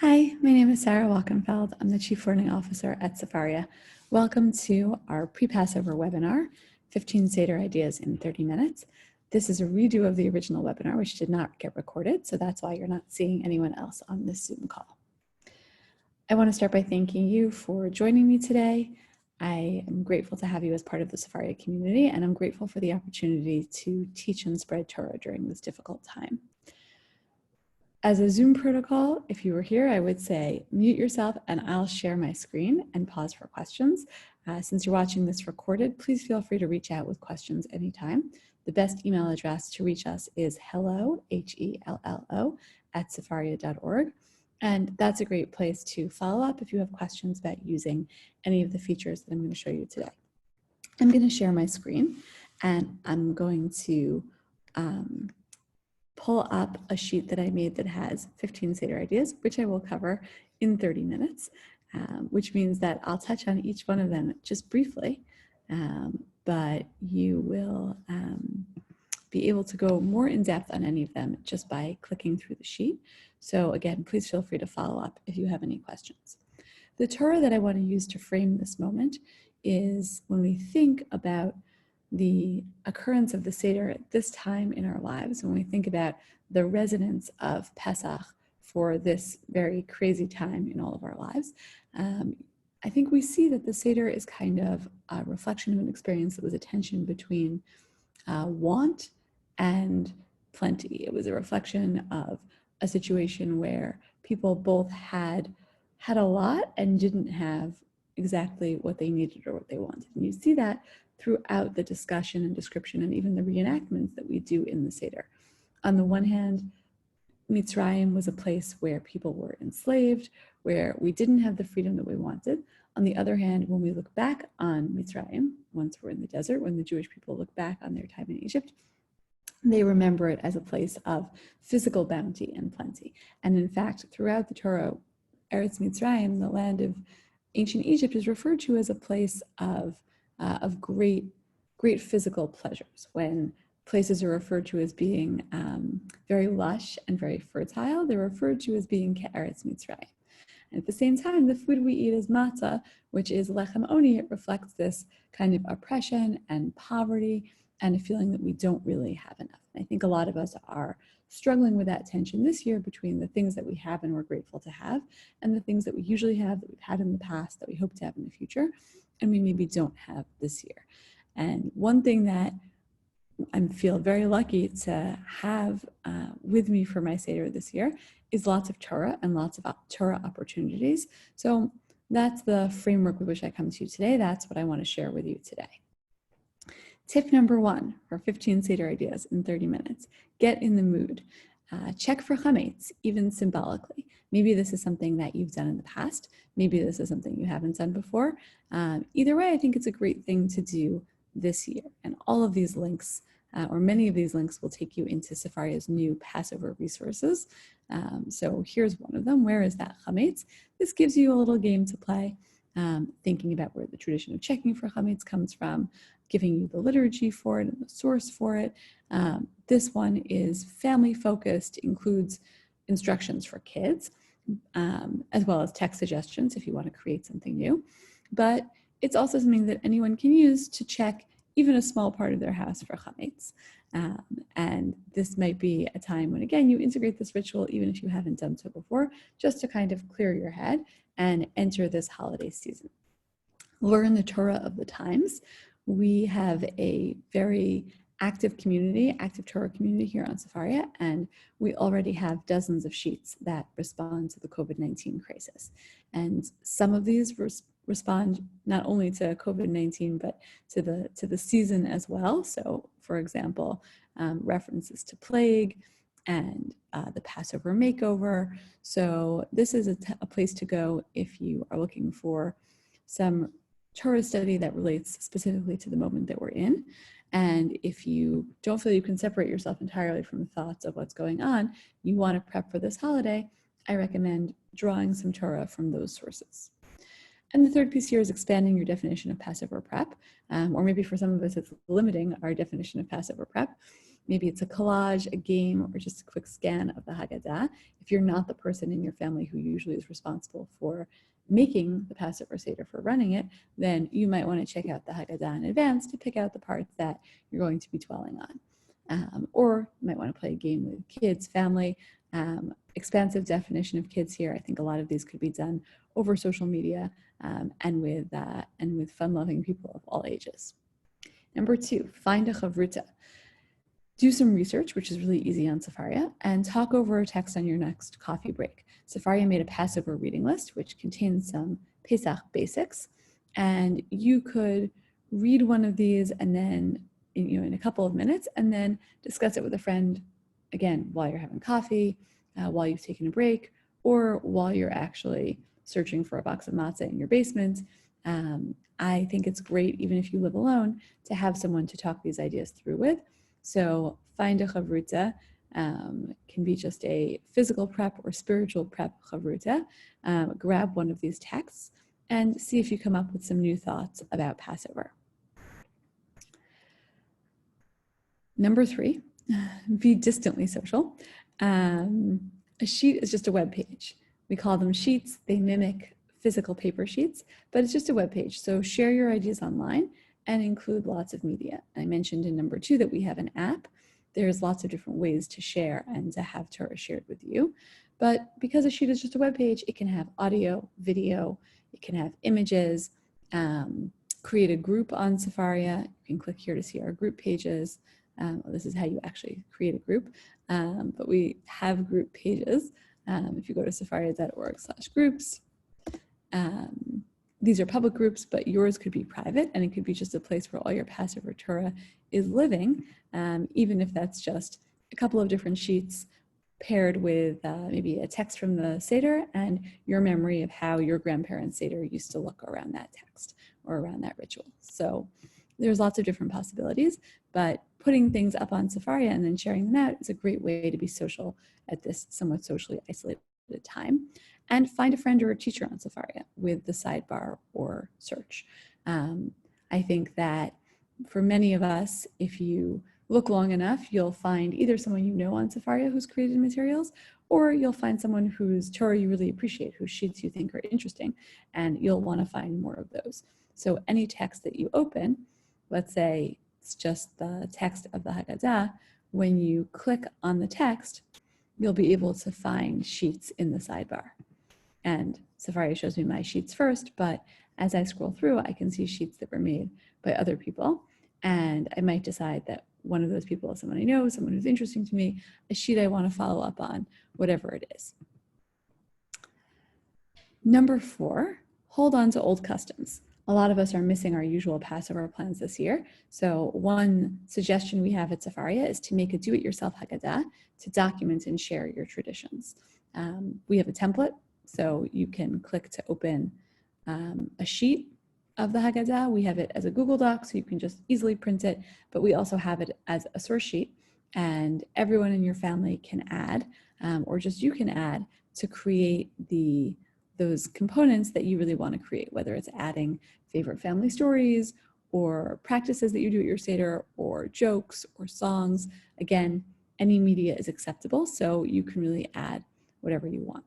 Hi, my name is Sarah Walkenfeld. I'm the Chief Learning Officer at Sefaria. Welcome to our pre-Passover webinar, 15 Seder Ideas in 30 Minutes. This is a redo of the original webinar, which did not get recorded, so that's why you're not seeing anyone else on this Zoom call. I want to start by thanking you for joining me today. I am grateful to have you as part of the Sefaria community, and I'm grateful for the opportunity to teach and spread Torah during this difficult time. As a Zoom protocol, if you were here, I would say mute yourself and I'll share my screen and pause for questions. Since you're watching this recorded, please feel free to reach out with questions anytime. The best email address to reach us is hello, H-E-L-L-O, @sefaria.org. And that's a great place to follow up if you have questions about using any of the features that I'm going to show you today. I'm going to share my screen and I'm going to pull up a sheet that I made that has 15 Seder ideas, which I will cover in 30 minutes, which means that I'll touch on each one of them just briefly, but you will be able to go more in depth on any of them just by clicking through the sheet. So again, please feel free to follow up if you have any questions. The Torah that I want to use to frame this moment is when we think about the occurrence of the Seder at this time in our lives, when we think about the resonance of Pesach for this very crazy time in all of our lives, I think we see that the Seder is kind of a reflection of an experience that was a tension between want and plenty. It was a reflection of a situation where people both had a lot and didn't have exactly what they needed or what they wanted. And you see that throughout the discussion and description and even the reenactments that we do in the Seder. On the one hand, Mitzrayim was a place where people were enslaved, where we didn't have the freedom that we wanted. On the other hand, when we look back on Mitzrayim, once we're in the desert, when the Jewish people look back on their time in Egypt, they remember it as a place of physical bounty and plenty. And in fact, throughout the Torah, Eretz Mitzrayim, the land of ancient Egypt, is referred to as a place of great physical pleasures. When places are referred to as being very lush and very fertile, they're referred to as being Eretz Mitzrayim. And at the same time, the food we eat is matzah, which is lechem oni. It reflects this kind of oppression and poverty and a feeling that we don't really have enough. And I think a lot of us are struggling with that tension this year between the things that we have and we're grateful to have and the things that we usually have, that we've had in the past, that we hope to have in the future, and we maybe don't have this year. And one thing that I feel very lucky to have with me for my Seder this year is lots of Torah and lots of Torah opportunities. So that's the framework with which I come to you today. That's what I want to share with you today. Tip number 1 for 15 Seder ideas in 30 minutes, get in the mood. Check for chametz, even symbolically. Maybe this is something that you've done in the past. Maybe this is something you haven't done before. Either way, I think it's a great thing to do this year. And all of these links, or many of these links, will take you into Sefaria's new Passover resources. So here's one of them. Where is that chametz? This gives you a little game to play, thinking about where the tradition of checking for chametz comes from, giving you the liturgy for it and the source for it. This one is family focused, includes instructions for kids, as well as text suggestions if you want to create something new. But it's also something that anyone can use to check even a small part of their house for chametz. And this might be a time when, again, you integrate this ritual, even if you haven't done so before, just to kind of clear your head and enter this holiday season. Learn the Torah of the times. We have a very active community, active Torah community here on Sefaria, and we already have dozens of sheets that respond to the COVID-19 crisis. And some of these respond not only to COVID-19, but to the season as well. So, for example, references to plague and the Passover makeover. So this is a place to go if you are looking for some Torah study that relates specifically to the moment that we're in. And if you don't feel you can separate yourself entirely from the thoughts of what's going on, you want to prep for this holiday, I recommend drawing some Torah from those sources. And the third piece here is expanding your definition of Passover prep, or maybe for some of us it's limiting our definition of Passover prep. maybe it's a collage, a game, or just a quick scan of the Haggadah. If you're not the person in your family who usually is responsible for making the Passover Seder, for running it, then you might want to check out the Haggadah in advance to pick out the parts that you're going to be dwelling on. Or you might want to play a game with kids, family. Expansive definition of kids here. I think a lot of these could be done over social media and with fun-loving people of all ages. Number 2, find a chavruta. Do some research, which is really easy on Sefaria, and talk over a text on your next coffee break. Sefaria made a Passover reading list, which contains some Pesach basics, and you could read one of these and then, in a couple of minutes, and then discuss it with a friend, again, while you're having coffee, while you've taken a break, or while you're actually searching for a box of matzah in your basement. I think it's great, even if you live alone, to have someone to talk these ideas through with. So find a chavruta, can be just a physical prep or spiritual prep chavruta. Grab one of these texts and see if you come up with some new thoughts about Passover. Number 3, be distantly social. A sheet is just a web page. We call them sheets. They mimic physical paper sheets, but it's just a web page. So share your ideas online and include lots of media. I mentioned in number 2 that we have an app. There's lots of different ways to share and to have Torah shared with you. But because a sheet is just a web page, it can have audio, video, it can have images. Create a group on Sefaria. You can click here to see our group pages. This is how you actually create a group, but we have group pages. If you go to sefaria.org/groups, these are public groups, but yours could be private, and it could be just a place where all your Passover Torah is living, even if that's just a couple of different sheets paired with maybe a text from the Seder and your memory of how your grandparents' Seder used to look around that text or around that ritual. So there's lots of different possibilities, but putting things up on Sefaria and then sharing them out is a great way to be social at this somewhat socially isolated time. And find a friend or a teacher on Sefaria with the sidebar or search. I think that for many of us, if you look long enough, you'll find either someone you know on Sefaria who's created materials, or you'll find someone whose Torah you really appreciate, whose sheets you think are interesting, and you'll want to find more of those. So any text that you open, let's say it's just the text of the Haggadah, when you click on the text, you'll be able to find sheets in the sidebar. And Sefaria shows me my sheets first, but as I scroll through, I can see sheets that were made by other people. And I might decide that one of those people is someone I know, someone who's interesting to me, a sheet I want to follow up on, whatever it is. Number 4, hold on to old customs. A lot of us are missing our usual Passover plans this year. So one suggestion we have at Sefaria is to make a do-it-yourself Haggadah to document and share your traditions. We have a template, so you can click to open a sheet of the Haggadah. We have it as a Google Doc, so you can just easily print it, but we also have it as a source sheet, and everyone in your family can add, or just you can add to create those components that you really want to create, whether it's adding favorite family stories or practices that you do at your Seder or jokes or songs. Again, any media is acceptable, so you can really add whatever you want.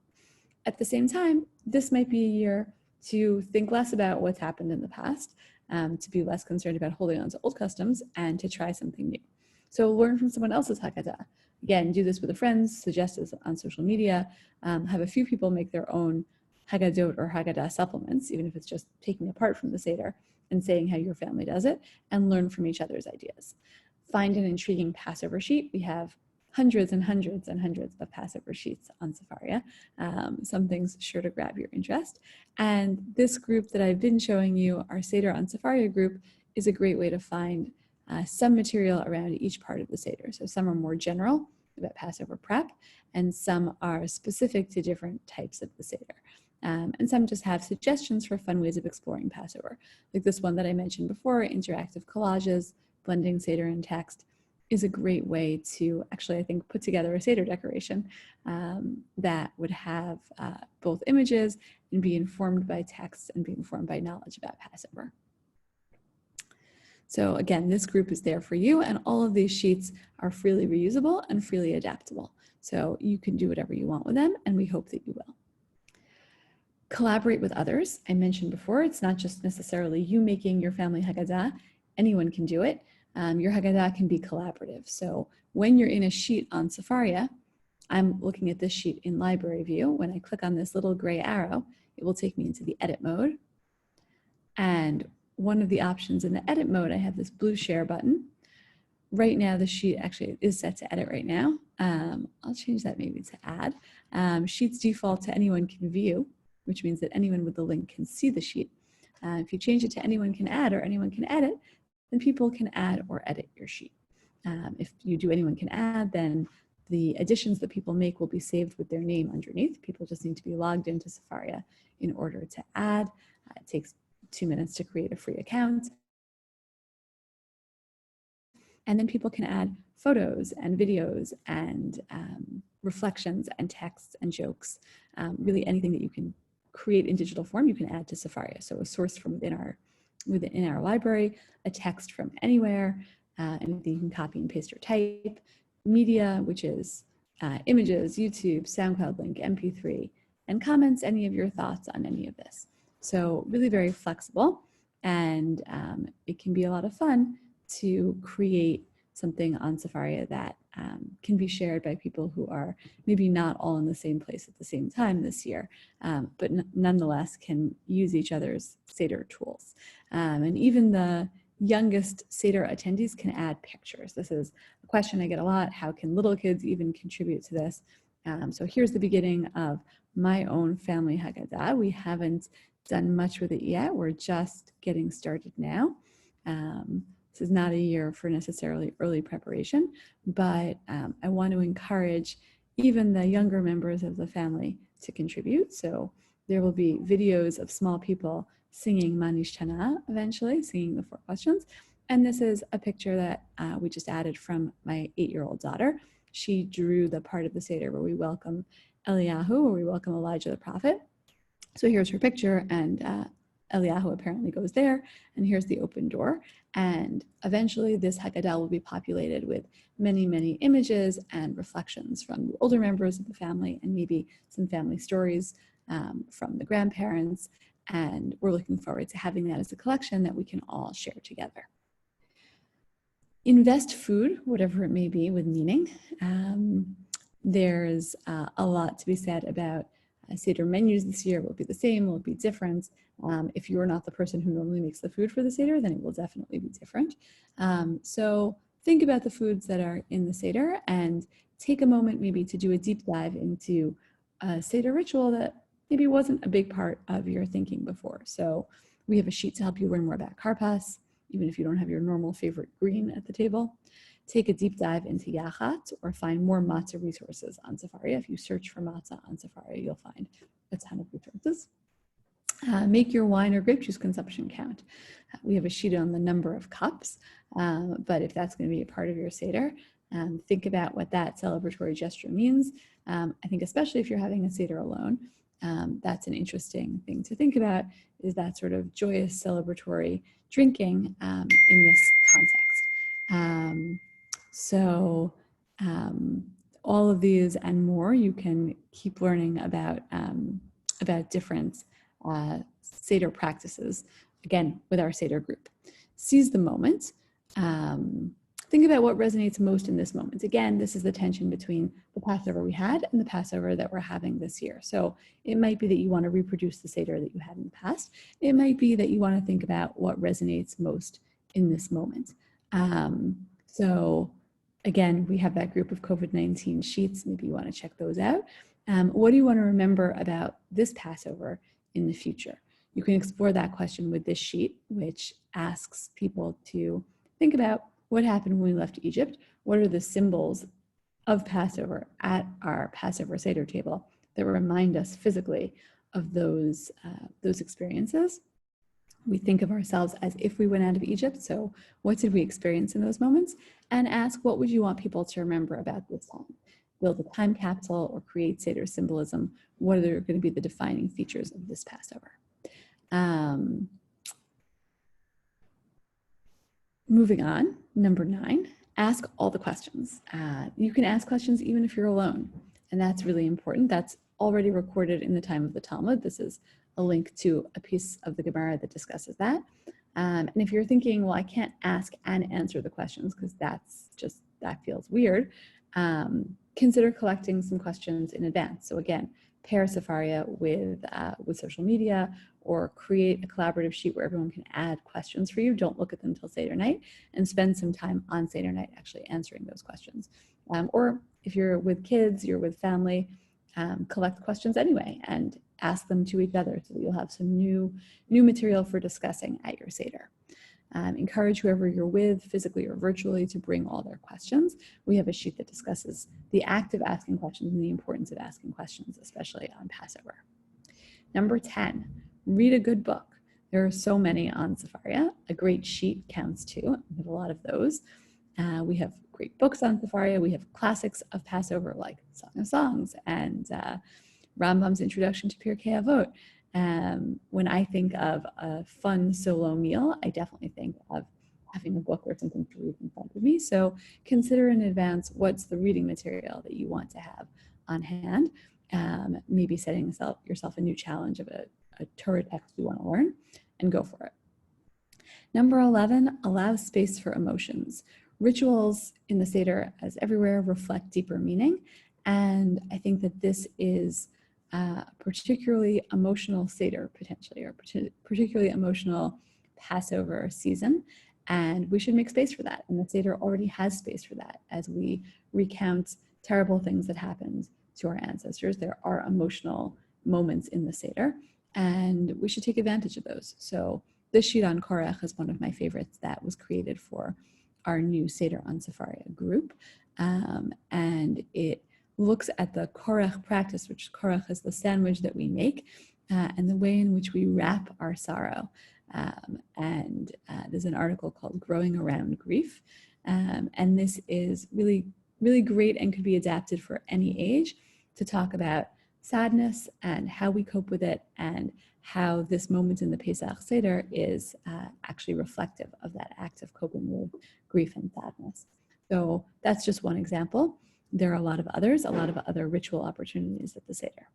At the same time, this might be a year to think less about what's happened in the past, to be less concerned about holding on to old customs and to try something new. So learn from someone else's Haggadah. Again, do this with a friend, suggest this on social media, have a few people make their own Haggadot or Haggadah supplements, even if it's just taking apart from the Seder and saying how your family does it, and learn from each other's ideas. Find an intriguing Passover sheet. We have hundreds and hundreds and hundreds of Passover sheets on Sefaria. Something's sure to grab your interest. And this group that I've been showing you, our Seder on Sefaria group, is a great way to find some material around each part of the Seder. So some are more general about Passover prep, and some are specific to different types of the Seder. And some just have suggestions for fun ways of exploring Passover. Like this one that I mentioned before, interactive collages, blending Seder and text, is a great way to actually, I think, put together a Seder decoration that would have both images and be informed by text and be informed by knowledge about Passover. So again, this group is there for you, and all of these sheets are freely reusable and freely adaptable. So you can do whatever you want with them, and we hope that you will. Collaborate with others. I mentioned before, it's not just necessarily you making your family Haggadah. Anyone can do it. Your Haggadah can be collaborative. So when you're in a sheet on Sefaria, I'm looking at this sheet in library view. When I click on this little gray arrow, it will take me into the edit mode. And one of the options in the edit mode, I have this blue share button. Right now, the sheet actually is set to edit right now. I'll change that maybe to add. Sheets default to anyone can view, which means that anyone with the link can see the sheet. If you change it to anyone can add or anyone can edit, then people can add or edit your sheet. If you do anyone can add, then the additions that people make will be saved with their name underneath. People just need to be logged into Sefaria in order to add. It takes 2 minutes to create a free account. And then people can add photos and videos and reflections and texts and jokes, really anything that you can create in digital form, you can add to Sefaria. So a source from within our library, a text from anywhere, anything you can copy and paste or type, media, which is images, YouTube, SoundCloud link, MP3, and comments, any of your thoughts on any of this. So really very flexible, and it can be a lot of fun to create something on Sefaria that can be shared by people who are maybe not all in the same place at the same time this year, but nonetheless can use each other's Seder tools. And even the youngest Seder attendees can add pictures. This is a question I get a lot. How can little kids even contribute to this? So here's the beginning of my own family Haggadah. We haven't done much with it yet. We're just getting started now. This is not a year for necessarily early preparation, but I want to encourage even the younger members of the family to contribute. So there will be videos of small people singing Manish Tana eventually, singing the 4 questions. And this is a picture that we just added from my 8-year-old daughter. She drew the part of the Seder where we welcome Eliyahu, where we welcome Elijah the prophet. So here's her picture, and Eliyahu apparently goes there, and here's the open door. And eventually this Haggadah will be populated with many, many images and reflections from the older members of the family, and maybe some family stories from the grandparents. And we're looking forward to having that as a collection that we can all share together. Invest food, whatever it may be, with meaning. There's a lot to be said about Seder menus this year. Will it be the same? Will it be different? If you're not the person who normally makes the food for the Seder, then it will definitely be different. So think about the foods that are in the Seder and take a moment maybe to do a deep dive into a Seder ritual that maybe wasn't a big part of your thinking before. So we have a sheet to help you learn more about karpas, even if you don't have your normal favorite green at the table. Take a deep dive into Yachat or find more matzah resources on Sefaria. If you search for matzah on Sefaria, you'll find a ton of resources. Make your wine or grape juice consumption count. We have a sheet on the number of cups, but if that's going to be a part of your Seder, think about what that celebratory gesture means. I think especially if you're having a Seder alone, that's an interesting thing to think about, is that sort of joyous celebratory drinking in this context. All of these and more, you can keep learning about different Seder practices, again, with our Seder group. Seize the moment. Think about what resonates most in this moment. Again, this is the tension between the Passover we had and the Passover that we're having this year. So it might be that you want to reproduce the Seder that you had in the past. It might be that you want to think about what resonates most in this moment. So again, we have that group of COVID-19 sheets. Maybe you want to check those out. What do you want to remember about this Passover in the future? You can explore that question with this sheet, which asks people to think about what happened when we left Egypt. What are the symbols of Passover at our Passover Seder table that remind us physically of those experiences? We think of ourselves as if we went out of Egypt. So what did we experience in those moments? And ask, what would you want people to remember about this time? Build a time capsule or create Seder symbolism. What are going to be the defining features of this Passover? Moving on, number 9, ask all the questions. You can ask questions even if you're alone, and that's really important. That's already recorded in the time of the Talmud. This is a link to a piece of the Gemara that discusses that. And if you're thinking, well, I can't ask and answer the questions because that feels weird, consider collecting some questions in advance. So again, pair Sefaria with social media, or create a collaborative sheet where everyone can add questions for you. Don't look at them until Seder night, and spend some time on Seder night actually answering those questions. Or if you're with kids, you're with family, collect questions anyway and ask them to each other so that you'll have some new material for discussing at your Seder. Encourage whoever you're with, physically or virtually, to bring all their questions. We have a sheet that discusses the act of asking questions and the importance of asking questions, especially on Passover. Number 10, read a good book. There are so many on Sefaria. A great sheet counts too. We have a lot of those. We have great books on Sefaria. We have classics of Passover like Song of Songs and Rambam's Introduction to Pirkei Avot. When I think of a fun solo meal, I definitely think of having a book or something to read in front of me. So consider in advance what's the reading material that you want to have on hand. Maybe setting yourself a new challenge of a Torah text you want to learn, and go for it. Number 11, allow space for emotions. Rituals in the Seder, as everywhere, reflect deeper meaning. And I think that this is particularly emotional Seder, potentially, or particularly emotional Passover season. And we should make space for that. And the Seder already has space for that. As we recount terrible things that happened to our ancestors, there are emotional moments in the Seder, and we should take advantage of those. So this sheet on Korach is one of my favorites that was created for our new Seder on Sefaria group. And it looks at the Korach practice, which Korach is the sandwich that we make, and the way in which we wrap our sorrow. And there's an article called Growing Around Grief. And this is really, really great and could be adapted for any age to talk about sadness and how we cope with it, and how this moment in the Pesach Seder is actually reflective of that act of coping with grief and sadness. So that's just one example. There are a lot of other ritual opportunities at the Seder.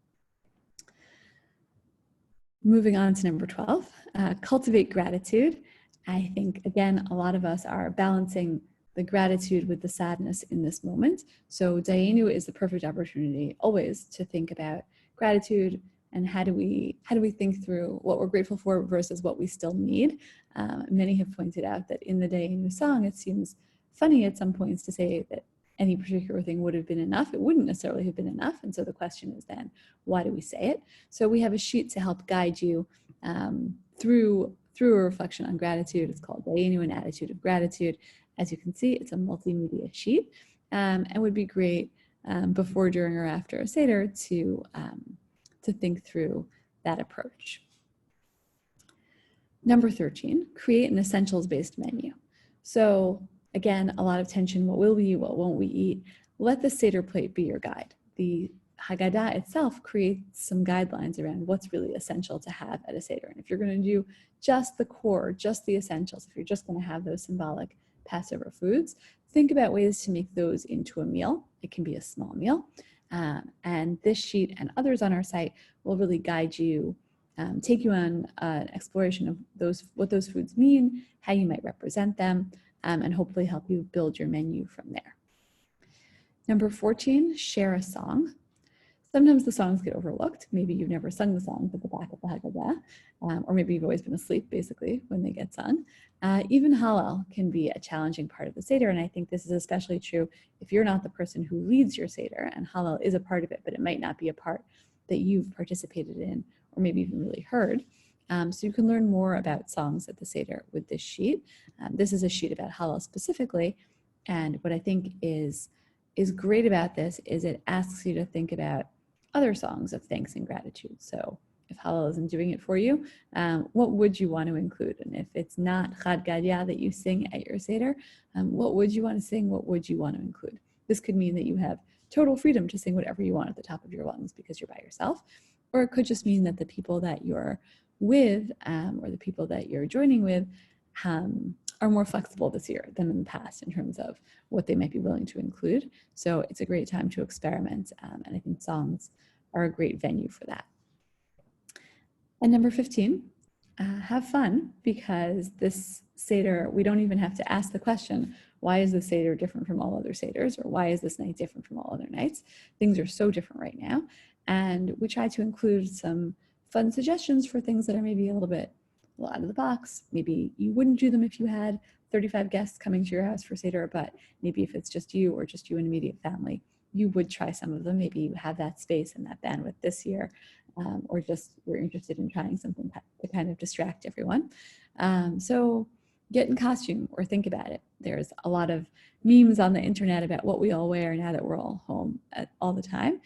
Moving on to number 12, cultivate gratitude. I think, again, a lot of us are balancing the gratitude with the sadness in this moment. So Dayenu is the perfect opportunity always to think about gratitude and how do we think through what we're grateful for versus what we still need. Many have pointed out that in the Dayenu song, it seems funny at some points to say that any particular thing would have been enough. It wouldn't necessarily have been enough. And so the question is then, why do we say it? So we have a sheet to help guide you through a reflection on gratitude. It's called Dayenu, an Attitude of Gratitude. As you can see, it's a multimedia sheet, and would be great before, during, or after a Seder to think through that approach. Number 13, create an essentials-based menu. So again, a lot of tension. What will we eat? What won't we eat? Let the Seder plate be your guide. The Haggadah itself creates some guidelines around what's really essential to have at a Seder. And if you're going to do just the core, just the essentials, if you're just going to have those symbolic Passover foods, think about ways to make those into a meal. It can be a small meal. And this sheet and others on our site will really guide you, take you on an exploration of what those foods mean, how you might represent them, and hopefully help you build your menu from there. Number 14, share a song. Sometimes the songs get overlooked. Maybe you've never sung the songs at the back of the Haggadah, or maybe you've always been asleep, basically, when they get sung. Even Hallel can be a challenging part of the Seder, and I think this is especially true if you're not the person who leads your Seder, and Hallel is a part of it, but it might not be a part that you've participated in, or maybe even really heard. So you can learn more about songs at the Seder with this sheet. This is a sheet about Hallel specifically, and what I think is great about this is it asks you to think about other songs of thanks and gratitude. So if Hallel isn't doing it for you, what would you want to include? And if it's not Chad Gadya that you sing at your Seder, what would you want to sing? What would you want to include? This could mean that you have total freedom to sing whatever you want at the top of your lungs because you're by yourself. Or it could just mean that the people that you're with, or the people that you're joining with, are more flexible this year than in the past in terms of what they might be willing to include. So it's a great time to experiment, and I think songs are a great venue for that. And number 15, have fun, because this Seder, we don't even have to ask the question, why is this Seder different from all other Seders, or why is this night different from all other nights? Things are so different right now. And we try to include some fun suggestions for things that are maybe a little out of the box. Maybe you wouldn't do them if you had 35 guests coming to your house for Seder, but maybe if it's just you or just you and immediate family, you would try some of them. Maybe you have that space and that bandwidth this year, or just we're interested in trying something to kind of distract everyone. So get in costume or think about it. There's a lot of memes on the internet about what we all wear now that we're all home all the time.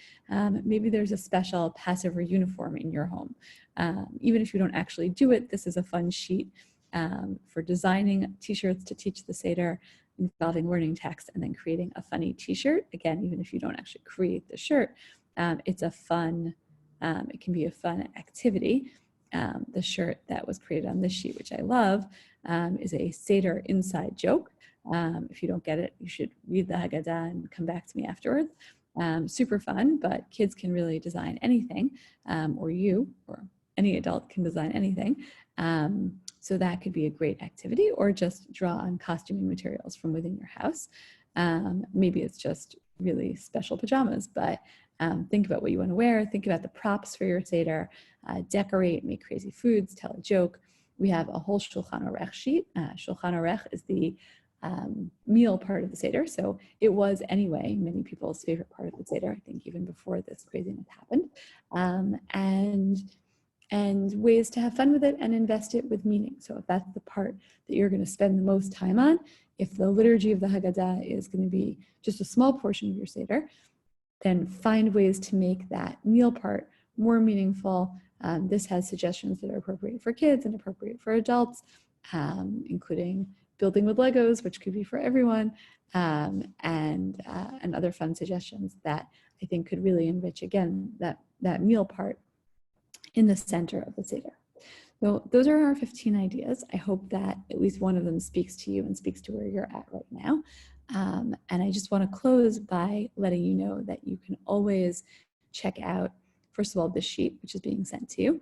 Maybe there's a special Passover uniform in your home. Even if you don't actually do it, this is a fun sheet for designing t-shirts to teach the Seder, involving learning text, and then creating a funny t-shirt. Again, even if you don't actually create the shirt, it's a fun, it can be a fun activity. The shirt that was created on this sheet, which I love, is a Seder inside joke. If you don't get it, you should read the Haggadah and come back to me afterwards. Super fun, but kids can really design anything, or you or any adult can design anything. So that could be a great activity, or just draw on costuming materials from within your house. Maybe it's just really special pajamas, but think about what you want to wear. Think about the props for your Seder. Decorate, make crazy foods, tell a joke. We have a whole Shulchan Aruch sheet. Shulchan Aruch is the meal part of the Seder. So it was anyway many people's favorite part of the Seder, I think even before this craziness happened. And ways to have fun with it and invest it with meaning. So if that's the part that you're going to spend the most time on, if the liturgy of the Haggadah is going to be just a small portion of your Seder, then find ways to make that meal part more meaningful. This has suggestions that are appropriate for kids and appropriate for adults, including building with Legos, which could be for everyone, and other fun suggestions that I think could really enrich, again, that meal part in the center of the Seder. So those are our 15 ideas. I hope that at least one of them speaks to you and speaks to where you're at right now. And I just want to close by letting you know that you can always check out, first of all, this sheet, which is being sent to you,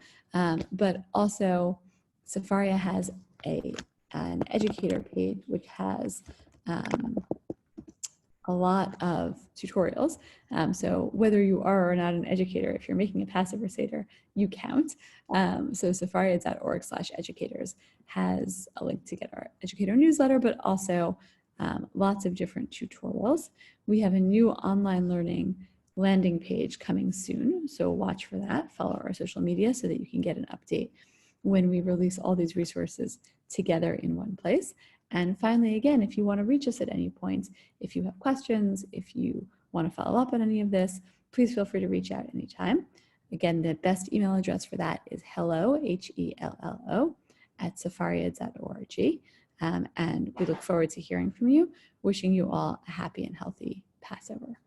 but also Sefaria has an educator page, which has a lot of tutorials. So whether you are or not an educator, if you're making a Passover Seder, you count. So sefaria.org/educators has a link to get our educator newsletter, but also lots of different tutorials. We have a new online learning landing page coming soon, so watch for that. Follow our social media so that you can get an update when we release all these resources together in one place. And finally, again, if you want to reach us at any point, if you have questions, if you want to follow up on any of this, please feel free to reach out anytime. Again, the best email address for that is hello, HELLO, @sefaria.org. And we look forward to hearing from you. Wishing you all a happy and healthy Passover.